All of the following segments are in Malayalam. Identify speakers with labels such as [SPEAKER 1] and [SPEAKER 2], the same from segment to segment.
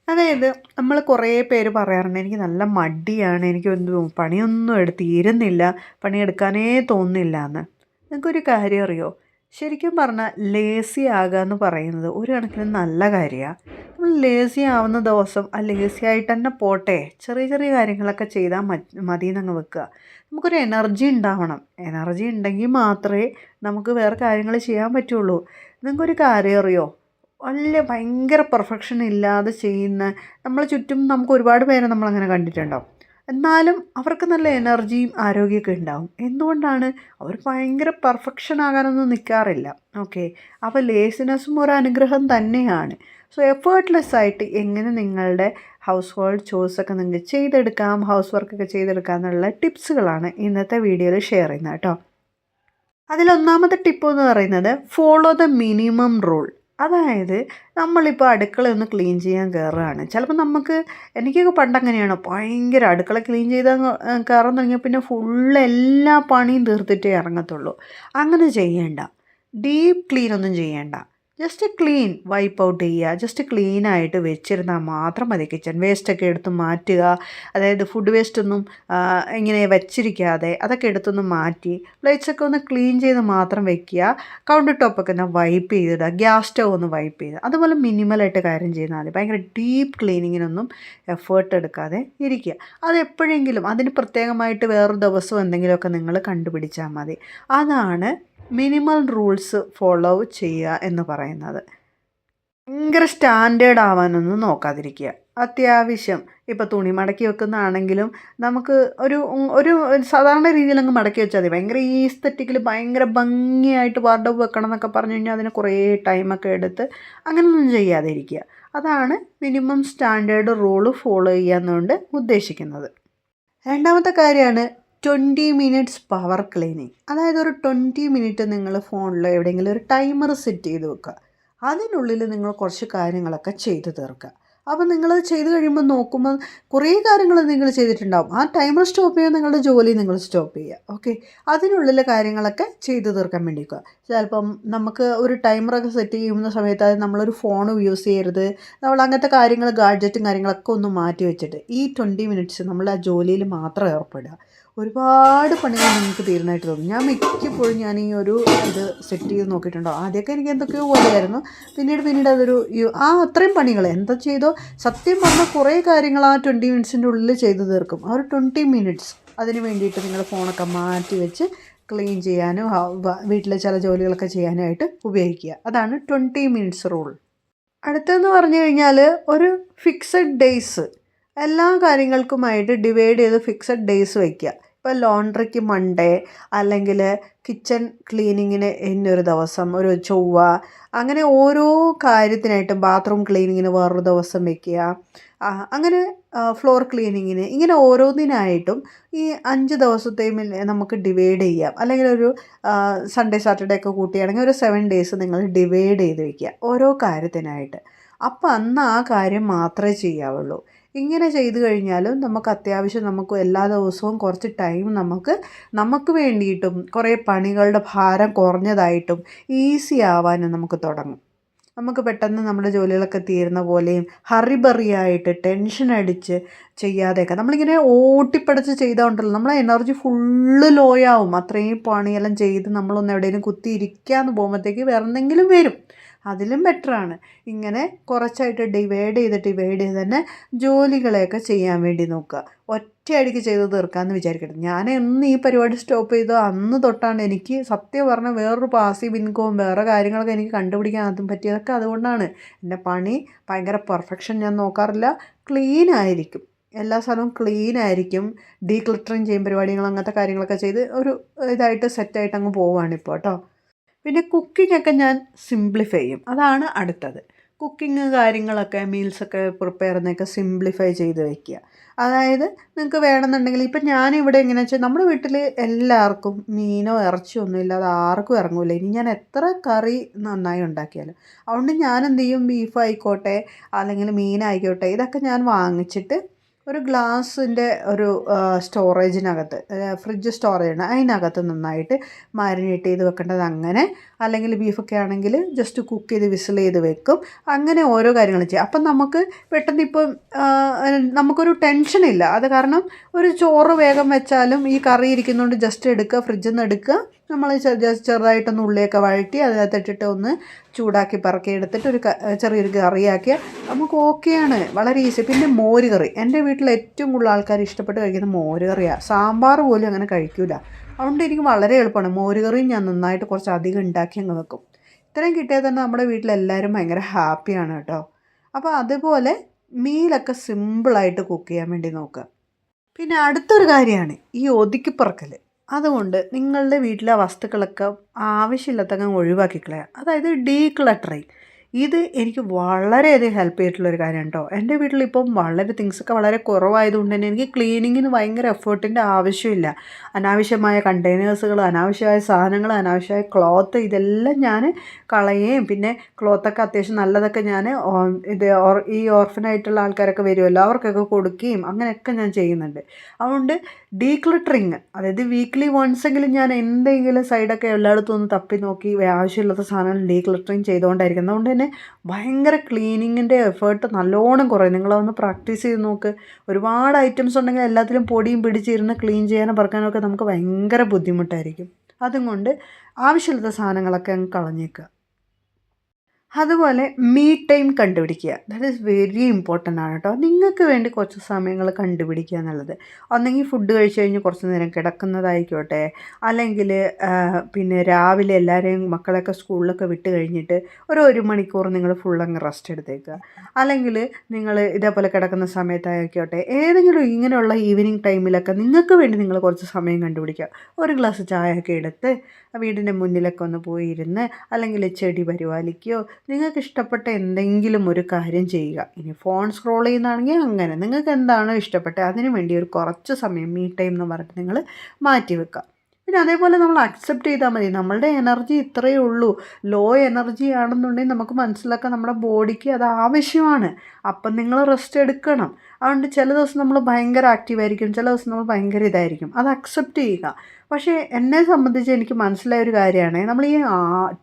[SPEAKER 1] അതായത് നമ്മൾ കുറേ പേര് പറയാറുണ്ട് എനിക്ക് നല്ല മടിയാണ്, എനിക്ക് പണിയൊന്നും തീരുന്നില്ല, പണിയെടുക്കാനേ തോന്നുന്നില്ല എന്ന്. നിങ്ങൾക്കൊരു കാര്യം അറിയോ? ശരിക്കും പറഞ്ഞാൽ ലേസി ആകുക എന്ന് പറയുന്നത് ഒരു കണക്കിന് നല്ല കാര്യമാണ്. നമ്മൾ ലേസി ആവുന്ന ദിവസം ആ ലേസി ആയിട്ട് തന്നെ പോട്ടെ, ചെറിയ ചെറിയ കാര്യങ്ങളൊക്കെ ചെയ്താൽ മതി എന്നങ്ങ് വെക്കുക. നമുക്കൊരു എനർജി ഉണ്ടാവണം. എനർജി ഉണ്ടെങ്കിൽ മാത്രമേ നമുക്ക് വേറെ കാര്യങ്ങൾ ചെയ്യാൻ പറ്റുള്ളൂ. നിങ്ങൾക്കൊരു കാര്യം അറിയോ? ഭയങ്കര പെർഫെക്ഷൻ ഇല്ലാതെ ചെയ്യുന്ന നമ്മളെ ചുറ്റും നമുക്ക് ഒരുപാട് പേരെ നമ്മളങ്ങനെ കണ്ടിട്ടുണ്ടാവും. എന്നാലും അവർക്ക് നല്ല എനർജിയും ആരോഗ്യമൊക്കെ ഉണ്ടാവും. എന്തുകൊണ്ടാണ്? അവർ ഭയങ്കര പെർഫെക്ഷൻ ആകാനൊന്നും നിൽക്കാറില്ല. ഓക്കെ, അപ്പോൾ ലേസിനെസ്സും ഒരു അനുഗ്രഹം തന്നെയാണ്. സോ എഫേർട്ട്ലെസ് ആയിട്ട് എങ്ങനെ നിങ്ങളുടെ ഹൗസ് ഹോൾഡ് ചോഴ്സൊക്കെ നിങ്ങൾക്ക് ചെയ്തെടുക്കാം, ഹൗസ് വർക്കൊക്കെ ചെയ്തെടുക്കാം എന്നുള്ള ടിപ്സുകളാണ് ഇന്നത്തെ വീഡിയോയിൽ ഷെയർ ചെയ്യുന്നത് കേട്ടോ. അതിലൊന്നാമത്തെ ടിപ്പ് എന്ന് പറയുന്നത് ഫോളോ ദ മിനിമം റൂൾ. അതായത് നമ്മളിപ്പോൾ അടുക്കളയൊന്ന് ക്ലീൻ ചെയ്യാൻ കയറുകയാണ്. ചിലപ്പോൾ എനിക്കൊക്കെ പണ്ട് അങ്ങനെയാണ്, ഭയങ്കര അടുക്കള ക്ലീൻ ചെയ്താൽ കയറാൻ തുടങ്ങിയാൽ പിന്നെ ഫുള്ള് എല്ലാ പണിയും തീർത്തിട്ടേ ഇറങ്ങത്തുള്ളൂ. അങ്ങനെ ചെയ്യേണ്ട. ഡീപ്പ് ക്ലീൻ ഒന്നും ചെയ്യേണ്ട. ജസ്റ്റ് ക്ലീൻ വൈപ്പ് ഔട്ട് ചെയ്യുക. ജസ്റ്റ് ക്ലീനായിട്ട് വെച്ചിരുന്നാൽ മാത്രം മതി. കിച്ചൺ വേസ്റ്റൊക്കെ എടുത്ത് മാറ്റുക. അതായത് ഫുഡ് വേസ്റ്റൊന്നും ഇങ്ങനെ വെച്ചിരിക്കാതെ അതൊക്കെ എടുത്തൊന്ന് മാറ്റി പ്ലേറ്റ്സൊക്കെ ഒന്ന് ക്ലീൻ ചെയ്ത് മാത്രം വെക്കുക. കൗണ്ടർ ടോപ്പൊക്കെ ഒന്ന് വൈപ്പ് ചെയ്തിടുക. ഗ്യാസ് സ്റ്റവ് ഒന്ന് വൈപ്പ് ചെയ്ത് അതുപോലെ മിനിമലായിട്ട് കാര്യം ചെയ്താൽ മതി. ഭയങ്കര ഡീപ്പ് ക്ലീനിങ്ങിനൊന്നും എഫേർട്ട് എടുക്കാതെ ഇരിക്കുക. അതെപ്പോഴെങ്കിലും അതിന് പ്രത്യേകമായിട്ട് വേറൊരു ദിവസം എന്തെങ്കിലുമൊക്കെ നിങ്ങൾ കണ്ടുപിടിച്ചാൽ മതി. അതാണ് മിനിമൽ റൂൾസ് ഫോളോ ചെയ്യുക എന്ന് പറയുന്നത്. ഭയങ്കര സ്റ്റാൻഡേർഡ് ആവാനൊന്നും നോക്കാതിരിക്കുക. അത്യാവശ്യം ഇപ്പോൾ തുണി മടക്കി വെക്കുന്നതാണെങ്കിലും നമുക്ക് ഒരു ഒരു സാധാരണ രീതിയിൽ അങ്ങ് മടക്കി വെച്ചാൽ മതി. ഭയങ്കര ഈസ്തറ്റിക്കിൽ ഭയങ്കര ഭംഗിയായിട്ട് വാർഡ്രോബ് വെക്കണം എന്നൊക്കെ പറഞ്ഞു കഴിഞ്ഞാൽ അതിന് കുറേ ടൈമൊക്കെ എടുത്ത് അങ്ങനെയൊന്നും ചെയ്യാതെ ഇരിക്കുക. അതാണ് മിനിമം സ്റ്റാൻഡേർഡ് റൂള് ഫോളോ ചെയ്യുക എന്നുകൊണ്ട് ഉദ്ദേശിക്കുന്നത്. രണ്ടാമത്തെ കാര്യമാണ് 20 മിനിറ്റ്സ് പവർ ക്ലീനിങ്. അതായത് ഒരു 20 മിനിറ്റ് നിങ്ങൾ ഫോണിൽ എവിടെയെങ്കിലും ഒരു ടൈമർ സെറ്റ് ചെയ്ത് വെക്കുക. അതിനുള്ളിൽ നിങ്ങൾ കുറച്ച് കാര്യങ്ങളൊക്കെ ചെയ്ത് തീർക്കുക. അപ്പോൾ നിങ്ങളത് ചെയ്ത് കഴിയുമ്പോൾ നോക്കുമ്പോൾ കുറേ കാര്യങ്ങൾ നിങ്ങൾ ചെയ്തിട്ടുണ്ടാവും. ആ ടൈമർ സ്റ്റോപ്പ് ചെയ്യുക, നിങ്ങളുടെ ജോലി നിങ്ങൾ സ്റ്റോപ്പ് ചെയ്യുക. ഓക്കെ, അതിനുള്ളിൽ കാര്യങ്ങളൊക്കെ ചെയ്ത് തീർക്കാൻ വേണ്ടിക്കുക. ചിലപ്പം നമുക്ക് ഒരു ടൈമറൊക്കെ സെറ്റ് ചെയ്യുന്ന സമയത്ത് അത് നമ്മളൊരു ഫോൺ യൂസ് ചെയ്യരുത്. നമ്മൾ അങ്ങനത്തെ കാര്യങ്ങൾ ഗാഡ്ജറ്റും കാര്യങ്ങളൊക്കെ ഒന്ന് മാറ്റി വെച്ചിട്ട് ഈ 20 മിനിറ്റ്സ് നമ്മൾ ആ ജോലിയിൽ മാത്രം ഏർപ്പെടുക. ഒരുപാട് പണികൾ നിങ്ങൾക്ക് തീരുന്നതായിട്ട് തോന്നും. ഞാൻ ഈ ഒരു ഇത് സെറ്റ് ചെയ്ത് നോക്കിയിട്ടുണ്ടോ. ആദ്യമൊക്കെ എനിക്ക് എന്തൊക്കെയോ പോലെയായിരുന്നു. പിന്നീട് അതൊരു അത്രയും പണികൾ എന്താ ചെയ്തോ സത്യം പറഞ്ഞാൽ കുറേ കാര്യങ്ങൾ ആ 20 മിനിറ്റ്സിൻ്റെ ഉള്ളിൽ ചെയ്ത് തീർക്കും. ആ ഒരു 20 മിനിറ്റ്സ് അതിന് വേണ്ടിയിട്ട് നിങ്ങൾ ഫോണൊക്കെ മാറ്റി വെച്ച് ക്ലീൻ ചെയ്യാനും വീട്ടിലെ ചില ജോലികളൊക്കെ ചെയ്യാനായിട്ട് ഉപയോഗിക്കുക. അതാണ് 20 മിനിറ്റ്സ് റൂൾ. അടുത്തതെന്ന് പറഞ്ഞു കഴിഞ്ഞാൽ ഒരു ഫിക്സഡ് ഡേയ്സ് എല്ലാ കാര്യങ്ങൾക്കുമായിട്ട് ഡിവൈഡ് ചെയ്ത് ഫിക്സഡ് ഡേയ്സ് വയ്ക്കുക. ഇപ്പോൾ ലോണ്ട്രിക്ക് മൺഡേ, അല്ലെങ്കിൽ കിച്ചൺ ക്ലീനിങ്ങിന് ഇന്നൊരു ദിവസം, ഒരു ചൊവ്വ, അങ്ങനെ ഓരോ കാര്യത്തിനായിട്ടും ബാത്റൂം ക്ലീനിങ്ങിന് വേറൊരു ദിവസം വയ്ക്കുക. അങ്ങനെ ഫ്ലോർ ക്ലീനിങ്ങിന്, ഇങ്ങനെ ഓരോന്നിനായിട്ടും ഈ 5 ദിവസത്തെയും നമുക്ക് ഡിവൈഡ് ചെയ്യാം. അല്ലെങ്കിൽ ഒരു സൺഡേ സാറ്റർഡേ ഒക്കെ കൂട്ടിയാണെങ്കിൽ ഒരു 7 ഡേയ്സ് നിങ്ങൾ ഡിവൈഡ് ചെയ്ത് വയ്ക്കുക ഓരോ കാര്യത്തിനായിട്ട്. അപ്പോൾ അന്ന് ആ കാര്യം മാത്രമേ ചെയ്യാവുള്ളൂ. ഇങ്ങനെ ചെയ്തു കഴിഞ്ഞാലും നമുക്ക് അത്യാവശ്യം നമുക്ക് എല്ലാ ദിവസവും കുറച്ച് ടൈം നമുക്ക് വേണ്ടിയിട്ടും കുറേ പണികളുടെ ഭാരം കുറഞ്ഞതായിട്ടും ഈസി ആവാനും നമുക്ക് തുടങ്ങും. നമുക്ക് പെട്ടെന്ന് നമ്മുടെ ജോലികളൊക്കെ തീരുന്ന പോലെയും ഹറിബറിയായിട്ട് ടെൻഷൻ അടിച്ച് ചെയ്യാതെയൊക്കെ നമ്മളിങ്ങനെ ഓട്ടിപ്പടച്ച് ചെയ്താൽ ഉണ്ടല്ലോ നമ്മളെ എനർജി ഫുള്ള് ലോ ആവും. അത്രയും പണിയെല്ലാം ചെയ്ത് നമ്മളൊന്ന് എവിടെയെങ്കിലും കുത്തിയിരിക്കാമെന്ന് പോകുമ്പോഴത്തേക്ക് വേറെ എന്തെങ്കിലും വരും. അതിലും ബെറ്ററാണ് ഇങ്ങനെ കുറച്ചായിട്ട് ഡിവൈഡ് ചെയ്ത് തന്നെ ജോലികളെയൊക്കെ ചെയ്യാൻ വേണ്ടി നോക്കുക. ഒറ്റയടിക്ക് ചെയ്ത് തീർക്കാമെന്ന് വിചാരിക്കട്ടെ. ഞാൻ എന്ന് ഈ പരിപാടി സ്റ്റോപ്പ് ചെയ്തോ അന്ന് തൊട്ടാണ് എനിക്ക് സത്യം പറഞ്ഞാൽ വേറൊരു പാസീവ് ഇൻകവും വേറെ കാര്യങ്ങളൊക്കെ എനിക്ക് കണ്ടുപിടിക്കാൻ അതും പറ്റിയതൊക്കെ അതുകൊണ്ടാണ്. എൻ്റെ പണി ഭയങ്കര പെർഫെക്ഷൻ ഞാൻ നോക്കാറില്ല. ക്ലീൻ ആയിരിക്കും, എല്ലാ സ്ഥലവും ക്ലീൻ ആയിരിക്കും. ഡീക്ലിറ്ററിങ് ചെയ്യും പരിപാടികൾ, അങ്ങനത്തെ കാര്യങ്ങളൊക്കെ ചെയ്ത് ഒരു ഇതായിട്ട് സെറ്റായിട്ട് അങ്ങ് പോവുകയാണ് ഇപ്പോൾ കേട്ടോ. പിന്നെ കുക്കിങ്ങൊക്കെ ഞാൻ സിംപ്ലിഫൈ ചെയ്യും. അതാണ് അടുത്തത്. കുക്കിങ് കാര്യങ്ങളൊക്കെ മീൽസൊക്കെ പ്രിപ്പയർ ചെയ്യുന്നതൊക്കെ സിംപ്ലിഫൈ ചെയ്ത് വയ്ക്കുക. അതായത് നിങ്ങൾക്ക് വേണമെന്നുണ്ടെങ്കിൽ ഇപ്പം ഞാനിവിടെ എങ്ങനെയാണെന്ന് വെച്ചാൽ നമ്മുടെ വീട്ടിൽ എല്ലാവർക്കും മീനോ ഇറച്ചിയോ ഒന്നും ഇല്ലാതെ ആർക്കും ഇറങ്ങില്ല. ഇനി ഞാൻ എത്ര കറി നന്നായി ഉണ്ടാക്കിയാലും. അതുകൊണ്ട് ഞാൻ എന്ത് ചെയ്യും, ബീഫ് ആയിക്കോട്ടെ അല്ലെങ്കിൽ മീനായിക്കോട്ടെ ഇതൊക്കെ ഞാൻ വാങ്ങിച്ചിട്ട് ഒരു ഗ്ലാസിൻ്റെ ഒരു സ്റ്റോറേജിനകത്ത്, ഫ്രിഡ്ജ് സ്റ്റോറേജാണ്, അതിനകത്ത് നന്നായിട്ട് മാരിനേറ്റ് ചെയ്ത് വെക്കേണ്ടത് അങ്ങനെ. അല്ലെങ്കിൽ ബീഫൊക്കെ ആണെങ്കിൽ ജസ്റ്റ് കുക്ക് ചെയ്ത് വിസിൽ ചെയ്ത് വെക്കും. അങ്ങനെ ഓരോ കാര്യങ്ങളും ചെയ്യും. അപ്പം നമുക്ക് പെട്ടെന്ന് ഇപ്പം നമുക്കൊരു ടെൻഷനില്ല. അത് കാരണം ഒരു ചോറ് വേഗം വെച്ചാലും ഈ കറി ഇരിക്കുന്നതുകൊണ്ട് ജസ്റ്റ് എടുക്കുക, ഫ്രിഡ്ജിൽ നിന്ന് എടുക്കുക, നമ്മൾ ജസ്റ്റ് ചെറുതായിട്ടൊന്ന് ഉള്ളിയൊക്കെ വഴറ്റി അതിനകത്തിട്ടിട്ട് ഒന്ന് ചൂടാക്കി പറക്കി എടുത്തിട്ട് ഒരു ചെറിയൊരു കറിയാക്കിയാൽ നമുക്ക് ഓക്കെയാണ്. വളരെ ഈസി. പിന്നെ മോര് കറി, എൻ്റെ വീട്ടിൽ ഏറ്റവും കൂടുതൽ ആൾക്കാർ ഇഷ്ടപ്പെട്ട് കഴിക്കുന്ന മോര് കറിയാണ്. സാമ്പാർ പോലും അങ്ങനെ കഴിക്കില്ല. അതുകൊണ്ട് എനിക്ക് വളരെ എളുപ്പമാണ്. മോര് കറിയും ഞാൻ നന്നായിട്ട് കുറച്ച് അധികം ഉണ്ടാക്കി അങ്ങ് വെക്കും. ഇത്രയും കിട്ടിയാൽ തന്നെ നമ്മുടെ വീട്ടിലെല്ലാവരും ഭയങ്കര ഹാപ്പിയാണ് കേട്ടോ. അപ്പോൾ അതുപോലെ മീലൊക്കെ സിമ്പിളായിട്ട് കുക്ക് ചെയ്യാൻ വേണ്ടി നോക്കുക. പിന്നെ അടുത്തൊരു കാര്യമാണ് ഈ ഒതുക്കിപ്പറക്കൽ. അതുകൊണ്ട് നിങ്ങളുടെ വീട്ടിലെ വസ്തുക്കളൊക്കെ ആവശ്യമില്ലാത്തങ്ങ് ഒഴിവാക്കി കളയുക. അതായത് ഡീക്ലട്ടറിങ്. ഇത് എനിക്ക് വളരെയധികം ഹെൽപ്പ് ചെയ്തിട്ടുള്ളൊരു കാര്യമാണ് കേട്ടോ. എൻ്റെ വീട്ടിലിപ്പം വളരെ തിങ്സൊക്കെ വളരെ കുറവായതുകൊണ്ട് തന്നെ എനിക്ക് ക്ലീനിങ്ങിന് ഭയങ്കര എഫേർട്ടിൻ്റെ ആവശ്യമില്ല. അനാവശ്യമായ കണ്ടെയ്നേഴ്സുകൾ, അനാവശ്യമായ സാധനങ്ങൾ, അനാവശ്യമായ ക്ലോത്ത്, ഇതെല്ലാം ഞാൻ കളയുകയും പിന്നെ ക്ലോത്തൊക്കെ അത്യാവശ്യം നല്ലതൊക്കെ ഞാൻ ഈ ഓർഫനായിട്ടുള്ള ആൾക്കാരൊക്കെ വരുമല്ലോ അവർക്കൊക്കെ കൊടുക്കുകയും അങ്ങനെയൊക്കെ ഞാൻ ചെയ്യുന്നുണ്ട്. അതുകൊണ്ട് ഡീക്ലട്ടറിങ്, അതായത് വീക്ക്ലി വൺസെങ്കിലും ഞാൻ എന്തെങ്കിലും സൈഡൊക്കെ എല്ലായിടത്തും ഒന്ന് തപ്പി നോക്കി ആവശ്യമില്ലാത്ത സാധനങ്ങൾ ഡീക്ലട്ടറിങ് ചെയ്തുകൊണ്ടായിരിക്കും. അതുകൊണ്ട് തന്നെ ഭയങ്കര ക്ലീനിങ്ങിൻ്റെ എഫേർട്ട് നല്ലോണം കുറയും. നിങ്ങളതൊന്ന് പ്രാക്ടീസ് ചെയ്ത് നോക്ക്. ഒരുപാട് ഐറ്റംസ് ഉണ്ടെങ്കിൽ എല്ലാത്തിലും പൊടിയും പിടിച്ചിരുന്ന് ക്ലീൻ ചെയ്യാനും പറക്കാനും ഒക്കെ നമുക്ക് ഭയങ്കര ബുദ്ധിമുട്ടായിരിക്കും. അതുകൊണ്ട് ആവശ്യമില്ലാത്ത സാധനങ്ങളൊക്കെ അങ്ങ് കളഞ്ഞേക്കുക. അതുപോലെ മീ ടൈം കണ്ടുപിടിക്കുക. ദാറ്റ് ഈസ് വെരി ഇമ്പോർട്ടൻ്റ് ആണ് കേട്ടോ. നിങ്ങൾക്ക് വേണ്ടി കുറച്ച് സമയങ്ങൾ കണ്ടുപിടിക്കുക എന്നുള്ളത്. ഒന്നെങ്കിൽ ഫുഡ് കഴിച്ച് കഴിഞ്ഞ് കുറച്ച് നേരം കിടക്കുന്നതായിക്കോട്ടെ, അല്ലെങ്കിൽ പിന്നെ രാവിലെ എല്ലാവരെയും മക്കളെയൊക്കെ സ്കൂളിലൊക്കെ വിട്ട് കഴിഞ്ഞിട്ട് ഒരു മണിക്കൂർ നിങ്ങൾ ഫുള്ളങ്ങ് റെസ്റ്റ് എടുത്തേക്കുക. അല്ലെങ്കിൽ നിങ്ങൾ ഇതേപോലെ കിടക്കുന്ന സമയത്തായിക്കോട്ടെ, ഏതെങ്കിലും ഇങ്ങനെയുള്ള ഈവനിങ് ടൈമിലൊക്കെ നിങ്ങൾക്ക് വേണ്ടി നിങ്ങൾ കുറച്ച് സമയം കണ്ടുപിടിക്കുക. ഒരു ഗ്ലാസ് ചായയൊക്കെ എടുത്ത് വീടിൻ്റെ മുന്നിലൊക്കെ ഒന്ന് പോയി ഇരുന്ന്, അല്ലെങ്കിൽ ചെടി പരിപാലിക്കുകയോ, നിങ്ങൾക്ക് ഇഷ്ടപ്പെട്ട എന്തെങ്കിലും ഒരു കാര്യം ചെയ്യുക. ഇനി ഫോൺ സ്ക്രോൾ ചെയ്യുന്നതാണെങ്കിൽ അങ്ങനെ നിങ്ങൾക്ക് എന്താണോ ഇഷ്ടപ്പെട്ടത് അതിനു വേണ്ടി ഒരു കുറച്ച് സമയം മീ ടൈം എന്ന് പറഞ്ഞിട്ട് നിങ്ങൾ മാറ്റി വെക്കുക. പിന്നെ അതേപോലെ നമ്മൾ അക്സെപ്റ്റ് ചെയ്താൽ മതി. നമ്മളുടെ എനർജി ഇത്രയേ ഉള്ളൂ. ലോ എനർജി ആണെന്നുണ്ടെങ്കിൽ നമുക്ക് മനസ്സിലാക്കാം നമ്മുടെ ബോഡിക്ക് അത് ആവശ്യമാണ്. അപ്പം നിങ്ങൾ റെസ്റ്റ് എടുക്കണം. അതുകൊണ്ട് ചില ദിവസം നമ്മൾ ഭയങ്കര ആക്റ്റീവായിരിക്കും, ചില ദിവസം നമ്മൾ ഭയങ്കര ഇതായിരിക്കും. അത് അക്സെപ്റ്റ് ചെയ്യുക. പക്ഷേ എന്നെ സംബന്ധിച്ച് എനിക്ക് മനസ്സിലായ ഒരു കാര്യമാണ്, നമ്മൾ ഈ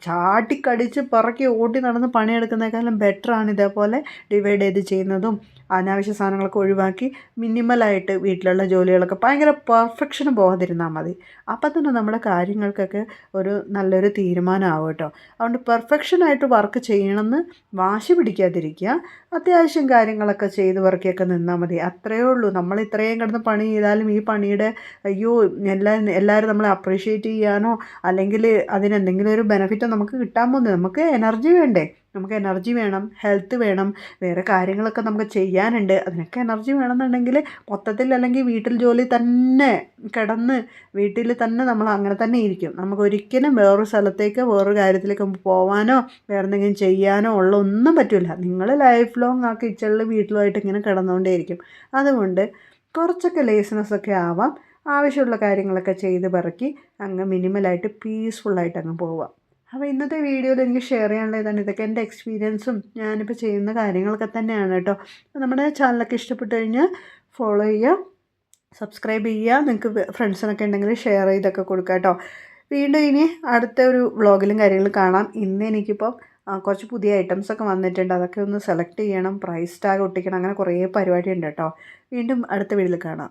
[SPEAKER 1] ചാട്ടിക്കടിച്ച് പറക്കി ഓടി നടന്ന് പണിയെടുക്കുന്നതിനേക്കാളും ബെറ്ററാണ് ഇതേപോലെ ഡിവൈഡ് ചെയ്ത് ചെയ്യുന്നതും അനാവശ്യ സാധനങ്ങളൊക്കെ ഒഴിവാക്കി മിനിമലായിട്ട് വീട്ടിലുള്ള ജോലികളൊക്കെ ഭയങ്കര പെർഫെക്ഷന് പോകാതിരുന്നാൽ മതി. അപ്പം തന്നെ നമ്മുടെ കാര്യങ്ങൾക്കൊക്കെ ഒരു നല്ലൊരു തീരുമാനമാവും കേട്ടോ. അതുകൊണ്ട് പെർഫെക്ഷനായിട്ട് വർക്ക് ചെയ്യണമെന്ന് വാശി പിടിക്കാതിരിക്കുക. അത്യാവശ്യം കാര്യങ്ങളൊക്കെ ചെയ്ത് വർക്കിയൊക്കെ നിന്നാൽ മതി. അത്രയേ ഉള്ളൂ. നമ്മൾ ഇത്രയും കിടന്ന് പണി ചെയ്താലും ഈ പണിയുടെ അയ്യോ എല്ലാവരും നമ്മളെ അപ്രീഷിയേറ്റ് ചെയ്യാനോ അല്ലെങ്കിൽ അതിനെന്തെങ്കിലും ഒരു ബെനിഫിറ്റോ നമുക്ക് കിട്ടാൻ പോകുന്നത്. നമുക്ക് എനർജി വേണ്ടേ? നമുക്ക് എനർജി വേണം, ഹെൽത്ത് വേണം, വേറെ കാര്യങ്ങളൊക്കെ നമുക്ക് ചെയ്യാനുണ്ട്. അതിനൊക്കെ എനർജി വേണമെന്നുണ്ടെങ്കിൽ മൊത്തത്തിൽ അല്ലെങ്കിൽ വീട്ടിൽ ജോലി തന്നെ കിടന്ന് വീട്ടിൽ തന്നെ നമ്മൾ അങ്ങനെ തന്നെ ഇരിക്കും. നമുക്ക് ഒരിക്കലും വേറൊരു സ്ഥലത്തേക്ക് വേറൊരു കാര്യത്തിലേക്ക് പോകാനോ വേറെ എന്തെങ്കിലും ചെയ്യാനോ ഉള്ള ഒന്നും പറ്റില്ല. നിങ്ങൾ ലൈഫ് ലോങ് ആ കിച്ചണിൽ വീട്ടിലുമായിട്ട് ഇങ്ങനെ കിടന്നുകൊണ്ടേയിരിക്കും. അതുകൊണ്ട് കുറച്ചൊക്കെ ലേസിനെസ്സൊക്കെ ആവാം. ആവശ്യമുള്ള കാര്യങ്ങളൊക്കെ ചെയ്ത് പറക്കി അങ്ങ് മിനിമലായിട്ട് പീസ്ഫുള്ളായിട്ട് അങ്ങ് പോവാം. അപ്പോൾ ഇന്നത്തെ വീഡിയോയിൽ എനിക്ക് ഷെയർ ചെയ്യാനുള്ളതാണ്. ഇതൊക്കെ എൻ്റെ എക്സ്പീരിയൻസും ഞാനിപ്പോൾ ചെയ്യുന്ന കാര്യങ്ങളൊക്കെ തന്നെയാണ് കേട്ടോ. നമ്മുടെ ചാനലൊക്കെ ഇഷ്ടപ്പെട്ട് കഴിഞ്ഞാൽ ഫോളോ ചെയ്യുക, സബ്സ്ക്രൈബ് ചെയ്യുക. നിങ്ങൾക്ക് ഫ്രണ്ട്സിനൊക്കെ ഉണ്ടെങ്കിൽ ഷെയർ ചെയ്തൊക്കെ കൊടുക്കുക കേട്ടോ. വീണ്ടും ഇനി അടുത്ത ഒരു വ്ളോഗിലും കാര്യങ്ങളും കാണാം. ഇന്ന് എനിക്കിപ്പോൾ കുറച്ച് പുതിയ ഐറ്റംസൊക്കെ വന്നിട്ടുണ്ട്. അതൊക്കെ ഒന്ന് സെലക്ട് ചെയ്യണം, പ്രൈസ് ടാഗ് ഒട്ടിക്കണം, അങ്ങനെ കുറേ പരിപാടി ഉണ്ട് കേട്ടോ. വീണ്ടും അടുത്ത വീഡിയോയിൽ കാണാം.